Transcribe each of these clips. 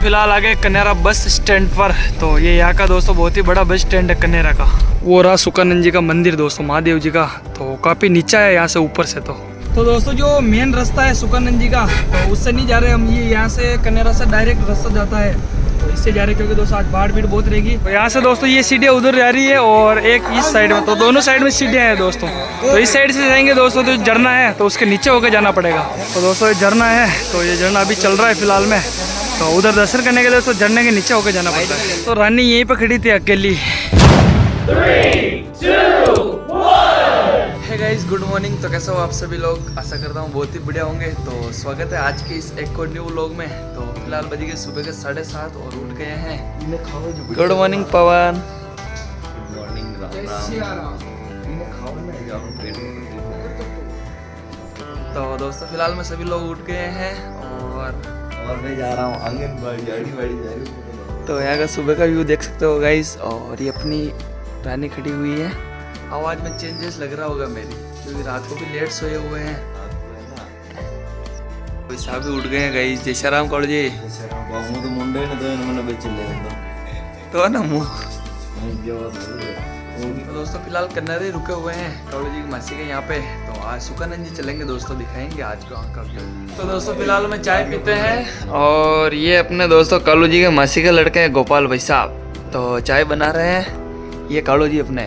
फिलहाल आगे Canara bus stand पर। तो ये यहाँ का दोस्तों बहुत ही बड़ा बस स्टैंड है कनेरा का। वो रहा सुकानंद जी का मंदिर दोस्तों, महादेव जी का। तो काफ़ी नीचा है यहाँ से ऊपर से। तो दोस्तों जो मेन रास्ता है सुकानंद जी का, तो उससे नहीं जा रहे हम। ये यहाँ से कनेरा से डायरेक्ट रास्ता जाता है, तो इससे जा रहे क्योंकि दोस्तों आज बाढ़ भीड़ बहुत रहेगी। तो यहाँ से दोस्तों ये सीढ़ियाँ उधर जा रही है और एक इस साइड में। तो दोनों साइड में सीढ़ियाँ हैं दोस्तों। तो इस साइड से जाएंगे दोस्तों तो झरना है, तो उसके नीचे होकर जाना पड़ेगा। तो दोस्तों ये झरना है, तो ये झरना अभी चल रहा है फिलहाल में। तो उधर दर्शन करने के लिए दोस्तों झरने के नीचे होकर जाना पड़ता है। तो रानी यहीं पर खड़ी थी अकेली। 3, 2, 1। Hey guys, good morning. तो कैसे हो आप सभी लोग? आशा करता हूँ बहुत ही बढ़िया होंगे। तो स्वागत है आज के इस एक और न्यू व्लॉग में। तो फिलहाल बज गए सुबह के 7:30 और उठ गए हैं। गुड मॉर्निंग पवन। गुड मॉर्निंग तो दोस्तों फिलहाल में सभी लोग उठ गए हैं और मैं जा रहा हूँ आंगनबाड़ी जा रही। तो यहाँ का सुबह का व्यू देख सकते हो गाइस। और ये अपनी रानी खड़ी हुई है। आवाज़ में चेंजेस लग रहा होगा मेरी, क्योंकि रात को भी लेट सोए हुए हैं। कोई साहब भी उठ गए हैं गाइस। जय श्री राम कौड़ जी। तो मुंडे ने तो इन्होंने बेच ले तो ना मुँह। तो तो दोस्तों फिलहाल कन्नरे रुके हुए हैं कौड़ जी की मासी के यहाँ पे। तो आज सुकानंद जी चलेंगे दोस्तों, दिखाएंगे आज को वहाँ का व्यू। तो दोस्तों फिलहाल में चाय पीते हैं और ये अपने दोस्तों कालू जी के मासी के लड़के हैं गोपाल भाई साहब। तो चाय बना रहे हैं ये कालू जी अपने।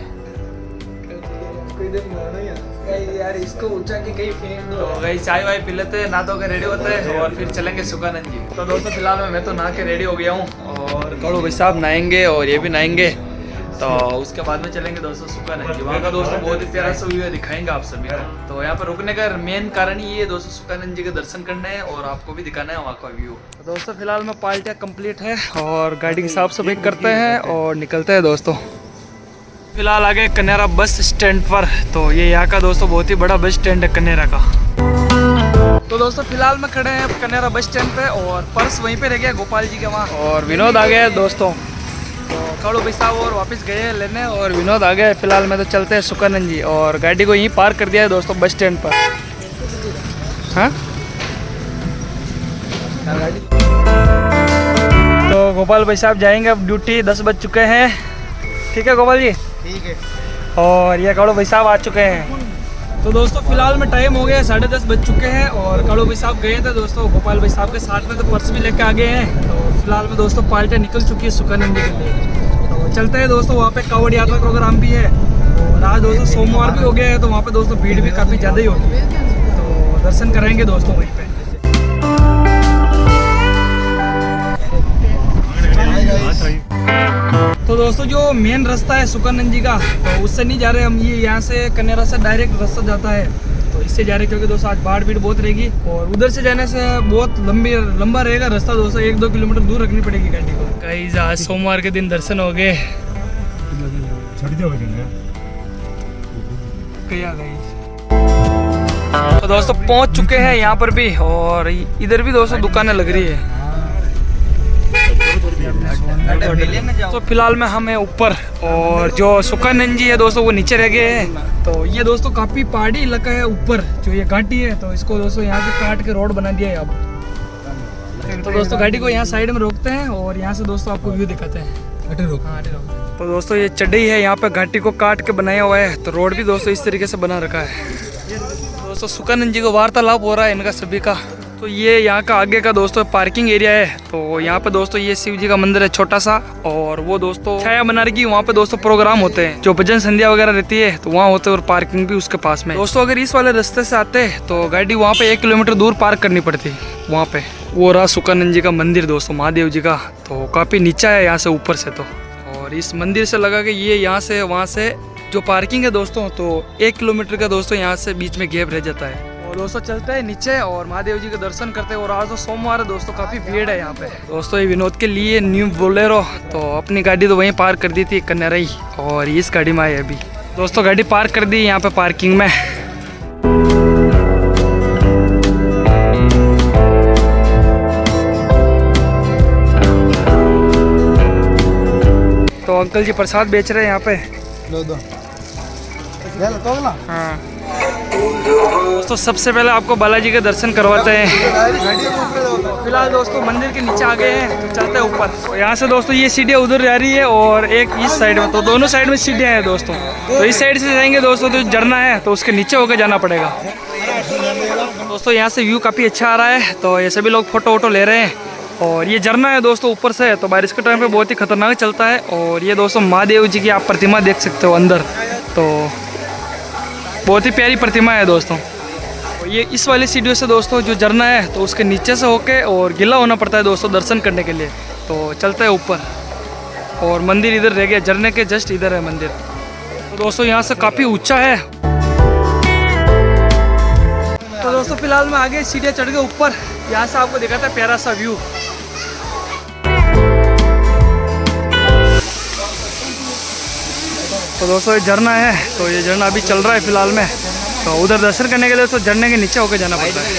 यार इसको ऊंचा की कहीं फेंक दो। तो गई चाय वाय पी लेते हैं, नहा धो के रेडी होते हैं और फिर चलेंगे सुकानंद जी। तो दोस्तों फिलहाल मैं तो नहा के रेडी हो गया हूँ और कालू भाई साहब नहाएंगे और ये भी नहाएंगे। तो उसके बाद में चलेंगे दोस्तों सुकानंद जी। वहाँ का दोस्तों बहुत ही प्यारा सा व्यू है, दिखाएंगे आप सभी को। तो यहाँ पर रुकने का मेन कारण ही है दोस्तों, सुकानंद जी के दर्शन करने हैं और आपको भी दिखाना है वहाँ का व्यू। तो दोस्तों फिलहाल में पार्टियाँ कंप्लीट है और गाड़ी की साफ सफाई करते हैं और निकलते हैं दोस्तों। फिलहाल आगे कनेरा बस स्टैंड पर। तो ये यहाँ का दोस्तों बहुत ही बड़ा बस स्टैंड है कनेरा का। तो दोस्तों फिलहाल में खड़े हैं कनेरा बस स्टैंड पे और पर्स वहीं पे रह गया गोपाल जी के वहाँ। और विनोद आ गया है दोस्तों। तो कालू भाई साहब और वापस गए हैं लेने और विनोद आ गया है। फिलहाल में तो चलते हैं सुकानंद जी और गाड़ी को यहीं पार्क कर दिया है दोस्तों बस स्टैंड पर। हाँ तो गोपाल भाई साहब जाएंगे अब ड्यूटी। 10 बज चुके हैं। ठीक है गोपाल जी, ठीक है। और ये कालू भाई साहब आ चुके हैं। तो दोस्तों फिलहाल में टाइम हो गया 10:30 बज चुके हैं और कालू भाई साहब गए थे दोस्तों गोपाल भाई साहब के साथ में। तो पर्स भी लेकर आ गए हैं। तो फिलहाल में दोस्तों पार्टियाँ निकल चुकी है सुकानंद जी के लिए। तो चलते हैं दोस्तों, वहाँ पे कावड़ यात्रा प्रोग्राम भी है और आज दोस्तों सोमवार भी हो गया है, तो वहाँ पे दोस्तों भीड़ भी काफ़ी ज़्यादा ही होगी। तो दर्शन करेंगे दोस्तों वहीं पर। तो दोस्तों जो मेन रास्ता है सुकानंद जी का, तो उससे नहीं जा रहे हम। ये यहाँ से कनेरा से डायरेक्ट रास्ता जाता है, तो इससे जा रहे क्योंकि दोस्तों आज बाढ़ भीड़ बहुत रहेगी और उधर से जाने से बहुत लंबा रहेगा रास्ता दोस्तों। 1-2 किलोमीटर दूर रखनी पड़ेगी गाड़ी को। गाइस आज सोमवार के दिन दर्शन हो गए। तो दोस्तों पहुँच चुके हैं यहाँ पर भी और इधर भी दोस्तों दुकानें लग रही है। तो फिलहाल में हम हैं ऊपर और जो सुकानंद जी है दोस्तों वो नीचे रह गए हैं। तो ये दोस्तों काफी पहाड़ी इलाका है ऊपर, जो ये घाटी है। तो इसको दोस्तों यहाँ से काट के रोड बना दिया है अब। तो दोस्तों गाड़ी को यहाँ साइड में रोकते हैं और यहाँ से दोस्तों आपको व्यू दिखाते हैं। तो दोस्तों ये चढ़ाई है, यहाँ पे घाटी को काट के बनाया हुआ है। तो रोड भी दोस्तों इस तरीके से बना रखा है। दोस्तों सुकानंद जी को वार्तालाप हो रहा है इनका सभी का। तो ये यहाँ का आगे का दोस्तों पार्किंग एरिया है। तो यहाँ पे दोस्तों ये शिव जी का मंदिर है छोटा सा और वो दोस्तों छाया बना रखी, वहाँ पे दोस्तों प्रोग्राम होते हैं, जो भजन संध्या वगैरह रहती है तो वहाँ होते हैं और पार्किंग भी उसके पास में। दोस्तों अगर इस वाले रास्ते से आते तो गाड़ी वहाँ पे 1 किलोमीटर दूर पार्क करनी पड़ती। वहाँ पे वो रहा सुकानंद जी का मंदिर दोस्तों, महादेव जी का। तो काफी नीचा है यहाँ से ऊपर से। तो और इस मंदिर से लगा के ये यहाँ से वहाँ से जो पार्किंग है दोस्तों, तो 1 किलोमीटर का दोस्तों यहाँ से बीच में गैप रह जाता है। और दोस्तों चलते हैं नीचे और महादेव जी के दर्शन करते हैं। और आज तो सोमवार है दोस्तों, काफ़ी भीड़ है यहाँ पे। दोस्तों ये विनोद के लिए न्यू बोलेरो। तो अपनी गाड़ी तो वहीं पार्क कर दी थी कन्नरा ही और इस गाड़ी में आए अभी। दोस्तों गाड़ी पार्क कर दी यहाँ पे पार्किंग में। तो अंकल जी प्रसाद बेच रहे हैं यहाँ पे। लो दो। हाँ दोस्तों सबसे पहले आपको बालाजी के दर्शन करवाते हैं। फिलहाल दोस्तों मंदिर के नीचे आ गए हैं, तो चलते हैं ऊपर। तो यहाँ से दोस्तों ये सीढ़ियाँ उधर जा रही है और एक इस साइड में, तो दोनों साइड में सीढ़ियाँ हैं दोस्तों। तो इस साइड से जाएंगे दोस्तों, तो झरना है तो उसके नीचे होकर जाना पड़ेगा। दोस्तों यहाँ से व्यू काफ़ी अच्छा आ रहा है, तो ये सभी लोग फोटो वोटो ले रहे हैं। और ये झरना है दोस्तों ऊपर से, तो बारिश के टाइम पे बहुत ही खतरनाक चलता है। और ये दोस्तों महादेव जी की आप प्रतिमा देख सकते हो अंदर, तो बहुत ही प्यारी प्रतिमा है दोस्तों। और ये इस वाली सीढ़ियों से दोस्तों जो झरना है, तो उसके नीचे से होके और गिला होना पड़ता है दोस्तों दर्शन करने के लिए। तो चलते हैं ऊपर, और मंदिर इधर रह गया, झरने के जस्ट इधर है मंदिर। तो दोस्तों यहाँ से काफ़ी ऊंचा है। तो दोस्तों फिलहाल मैं आगे सीढ़ियाँ चढ़ के ऊपर, यहाँ से आपको दिखाता है प्यारा सा व्यू। तो दोस्तों ये झरना है, तो ये झरना अभी चल रहा है फिलहाल में। तो उधर दर्शन करने के लिए तो झरने के नीचे होकर जाना पड़ता है।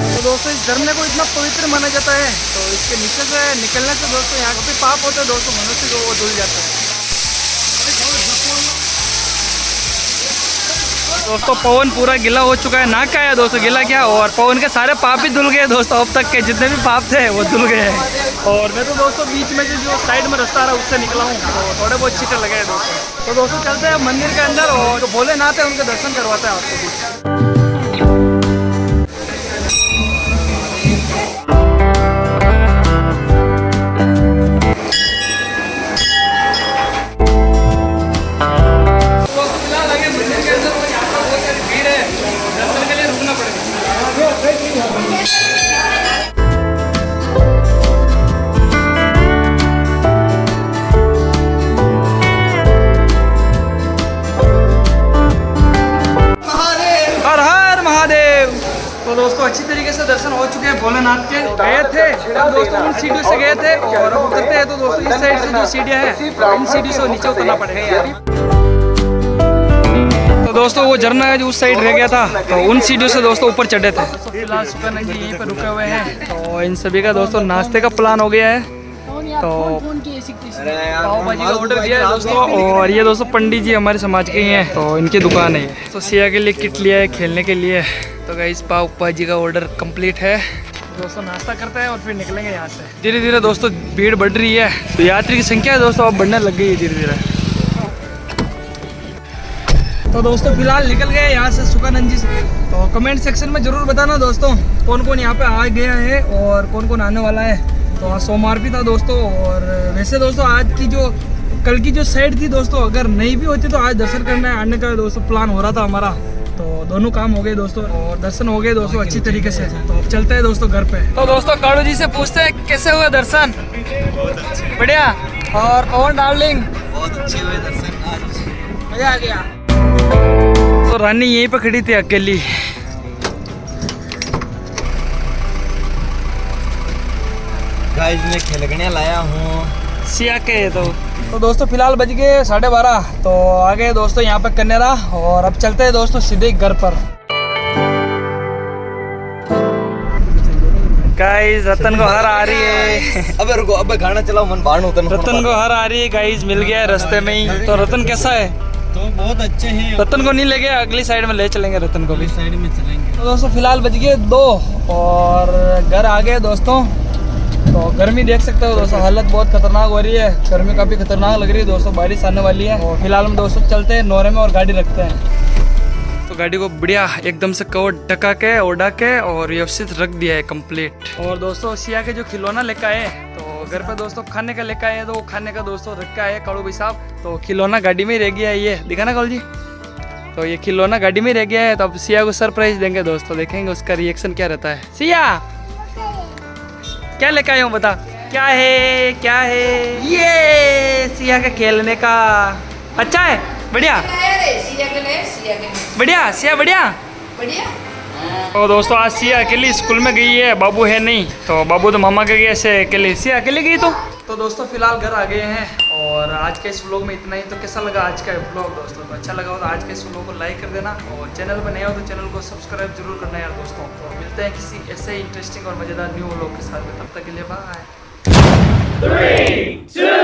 तो दोस्तों इस झरने को इतना पवित्र माना जाता है, तो इसके नीचे से निकलने से दोस्तों यहाँ पे पाप होते हैं दोस्तों, मनुष्य को वो धुल जाता है। दोस्तों पवन पूरा गिला हो चुका है, नाक का है दोस्तों गिला क्या, और पवन के सारे पाप भी धुल गए दोस्तों। अब तक के जितने भी पाप थे वो धुल गए हैं। और मैं तो दोस्तों बीच में जो साइड में रास्ता आ रहा है उससे निकला हूँ, तो थोड़े बहुत छींटे लगे हैं दोस्तों। तो दोस्तों चलते हैं मंदिर के अंदर, और जो भोलेनाथ है उनके दर्शन करवाते हैं आपको। तो दोस्तों अच्छी तरीके से दर्शन हो चुके हैं भोलेनाथ के। गए थे अब दोस्तों उन सीढ़ियों से गए थे, और अब उतरते हैं तो दोस्तों इस साइड से जो सीढ़ियाँ हैं इन सीढ़ी से नीचे उतरना पड़ेगा। तो दोस्तों वो झरना है जो उस साइड रह गया था, तो उन सीढ़ियों से दोस्तों ऊपर चढ़े थे। फिलहाल सुकन्या जी यहीं पर रुके हुए हैं, तो इन सभी का दोस्तों नाश्ते का प्लान हो गया है। तो पाव भाजी का ऑर्डर दिया है दोस्तों, और ये दोस्तों पंडित जी हमारे समाज के ही हैं, तो इनकी दुकान है। तो सिया के लिए किट लिया है खेलने के लिए। तो गाइस पाव भाजी का ऑर्डर कंप्लीट है दोस्तों। नाश्ता करते हैं और फिर निकलेंगे यहाँ से। धीरे धीरे दोस्तों भीड़ बढ़ रही है, तो यात्री की संख्या है दोस्तों अब बढ़ने लग गई है धीरे धीरे। तो दोस्तों फिलहाल निकल गए यहाँ से सुकानंद जी से। तो कमेंट सेक्शन में ज़रूर बताना दोस्तों कौन कौन यहाँ पे आ गया है और कौन कौन आने वाला है। तो आज सोमवार भी था दोस्तों, और वैसे दोस्तों आज की जो कल की जो साइड थी दोस्तों, अगर नहीं भी होती तो आज दर्शन करने आने का दोस्तों प्लान हो रहा था हमारा। तो दोनों काम हो गए दोस्तों, और दर्शन हो गए दोस्तों अच्छी तरीके से। तो अब चलते हैं दोस्तों घर पे। तो दोस्तों काड़ू जी से पूछते हैं कैसे हुए दर्शन। बढ़िया। और पवन डार्लिंग बहुत अच्छे हुए दर्शन, आज मजा आ गया। तो रानी यहीं पे खड़ी थी अकेली। गाइस मैं खिलौने लाया हूँ सिया के। तो दोस्तों फिलहाल बज गए 12:30, तो आ गए दोस्तों यहाँ पे कन्नेरा, और अब चलते हैं दोस्तों सीधे घर पर। गाइस रतन को हर आ रही है। अबे रुको, अबे गाना चलाओ, मन बाहर उतर। रतन को हर आ रही है गाइस, मिल गया है रास्ते में ही। तो रतन कैसा है? तो बहुत अच्छे हैं। रतन को नहीं ले गए, अगली साइड में ले चलेंगे रतन को भी। साइड में चलेंगे। तो दोस्तों फिलहाल बज गए 2 और घर आ गए दोस्तों। तो गर्मी देख सकते हो दोस्तों, हालत बहुत खतरनाक हो रही है, गर्मी काफ़ी खतरनाक लग रही है दोस्तों, बारिश आने वाली है। और फिलहाल हम दोस्तों चलते हैं नोरे में और गाड़ी रखते हैं। तो गाड़ी को बढ़िया एकदम से कवर ढका के ओढ़ा के और व्यवस्थित रख दिया है कंप्लीट। और दोस्तों सिया के जो खिलौना लेकर आए, तो घर पे दोस्तों खाने का लेकर आए, तो वो खाने का दोस्तों रख के आए काड़ू भाई साहब। तो खिलौना गाड़ी में ही रह गया है, ये दिखाना कालू जी। तो ये खिलौना गाड़ी में रह गया है, तो अब सिया को सरप्राइज देंगे दोस्तों, देखेंगे उसका रिएक्शन क्या रहता है। सिया क्या लेकर आए हो बता, क्या है क्या है? ये सिया के खेलने का। अच्छा है, बढ़िया बढ़िया सिया बढ़िया। तो दोस्तों आज सिया अकेली स्कूल में गई है, बाबू है नहीं, तो बाबू तो मामा के गए से अकेले, सिया अकेले गई। तो दोस्तों फिलहाल घर आ गए हैं, और आज के इस व्लॉग में इतना ही। तो कैसा लगा आज का व्लॉग दोस्तों? तो अच्छा लगा हो तो आज के इस व्लॉग को लाइक कर देना, और चैनल पर नए हो तो चैनल को सब्सक्राइब जरूर करना यार दोस्तों। तो मिलते हैं किसी ऐसे इंटरेस्टिंग और मज़ेदार न्यू व्लॉग के साथ में, तब तक के लिए बाय। 3, 2